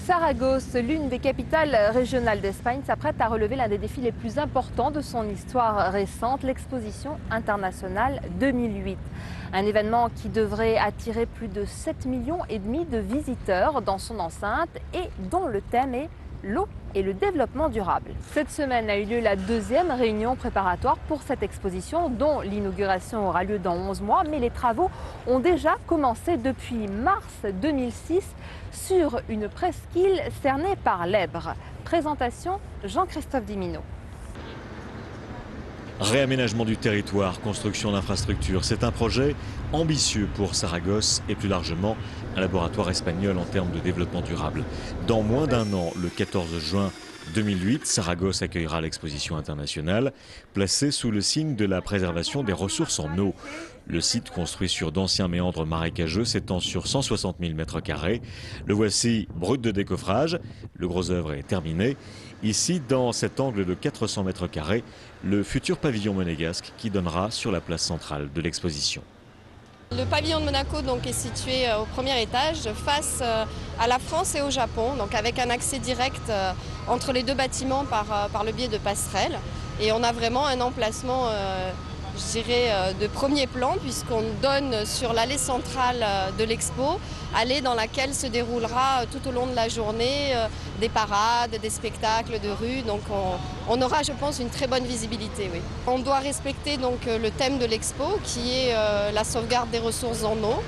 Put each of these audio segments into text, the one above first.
Saragosse, l'une des capitales régionales d'Espagne, s'apprête à relever l'un des défis les plus importants de son histoire récente, l'exposition internationale 2008. Un événement qui devrait attirer plus de 7,5 millions de visiteurs dans son enceinte et dont le thème est l'eau et le développement durable. Cette semaine a eu lieu la deuxième réunion préparatoire pour cette exposition dont l'inauguration aura lieu dans 11 mois, mais les travaux ont déjà commencé depuis mars 2006 sur une presqu'île cernée par l'Èbre. Présentation Jean-Christophe Dimino. Réaménagement du territoire, construction d'infrastructures, c'est un projet ambitieux pour Saragosse et plus largement un laboratoire espagnol en termes de développement durable. Dans moins d'un an, le 14 juin 2008, Saragosse accueillera l'exposition internationale placée sous le signe de la préservation des ressources en eau. Le site, construit sur d'anciens méandres marécageux, s'étend sur 160 000 m². Le voici brut de décoffrage. Le gros œuvre est terminé. Ici, dans cet angle de 400 m², le futur pavillon monégasque qui donnera sur la place centrale de l'exposition. Le pavillon de Monaco donc, est situé au premier étage face à la France et au Japon, donc avec un accès direct entre les deux bâtiments par le biais de passerelles. Et on a vraiment un emplacement je dirais, de premier plan puisqu'on donne sur l'allée centrale de l'expo, allée dans laquelle se déroulera tout au long de la journée des parades, des spectacles de rue. Donc on aura, je pense, une très bonne visibilité. Oui. On doit respecter donc le thème de l'expo qui est la sauvegarde des ressources en eau.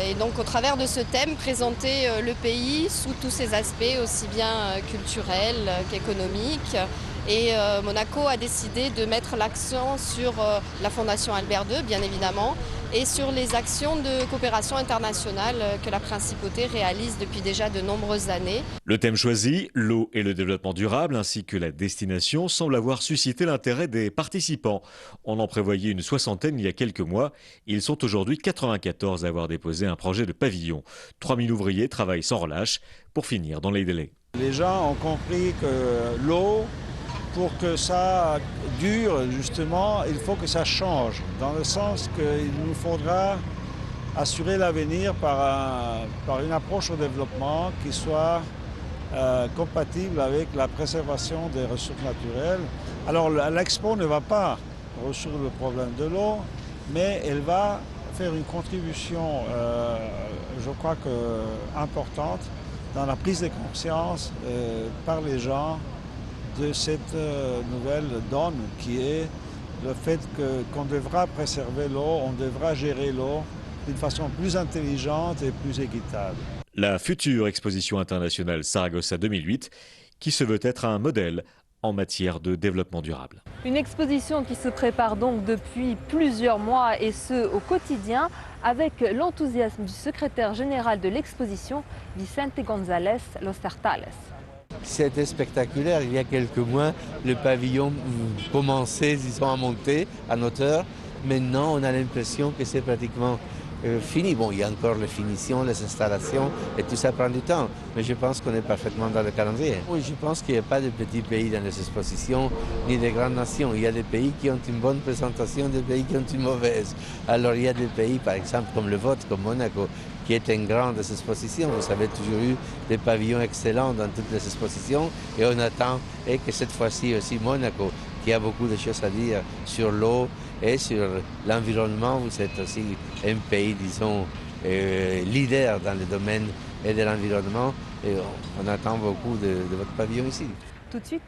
Et donc au travers de ce thème, présenter le pays sous tous ses aspects, aussi bien culturels qu'économiques. Et Monaco a décidé de mettre l'accent sur la Fondation Albert II, bien évidemment, et sur les actions de coopération internationale que la principauté réalise depuis déjà de nombreuses années. Le thème choisi, l'eau et le développement durable, ainsi que la destination, semble avoir suscité l'intérêt des participants. On en prévoyait une soixantaine il y a quelques mois. Ils sont aujourd'hui 94 à avoir déposé un projet de pavillon. 3000 ouvriers travaillent sans relâche pour finir dans les délais. Les gens ont compris que l'eau, pour que ça dure, justement, il faut que ça change, dans le sens qu'il nous faudra assurer l'avenir par une approche au développement qui soit compatible avec la préservation des ressources naturelles. Alors l'expo ne va pas résoudre le problème de l'eau, mais elle va faire une contribution, je crois importante, dans la prise de conscience par les gens de cette nouvelle donne qui est le fait qu'on devra préserver l'eau, on devra gérer l'eau d'une façon plus intelligente et plus équitable. La future exposition internationale Saragossa 2008 qui se veut être un modèle en matière de développement durable. Une exposition qui se prépare donc depuis plusieurs mois et ce au quotidien avec l'enthousiasme du secrétaire général de l'exposition, Vicente González Los Tartales. C'était spectaculaire. Il y a quelques mois, le pavillon commençait, disons, à monter en hauteur. Maintenant, on a l'impression que c'est pratiquement fini. Bon, il y a encore les finitions, les installations, et tout ça prend du temps. Mais je pense qu'on est parfaitement dans le calendrier. Oui, je pense qu'il n'y a pas de petits pays dans les expositions, ni de grandes nations. Il y a des pays qui ont une bonne présentation, des pays qui ont une mauvaise. Alors, il y a des pays, par exemple, comme le vôtre, comme Monaco, qui est une grande exposition. Vous avez toujours eu des pavillons excellents dans toutes les expositions et on attend que cette fois-ci aussi Monaco, qui a beaucoup de choses à dire sur l'eau et sur l'environnement. Vous êtes aussi un pays, disons, leader dans le domaine et de l'environnement et on attend beaucoup de votre pavillon ici. Tout de suite.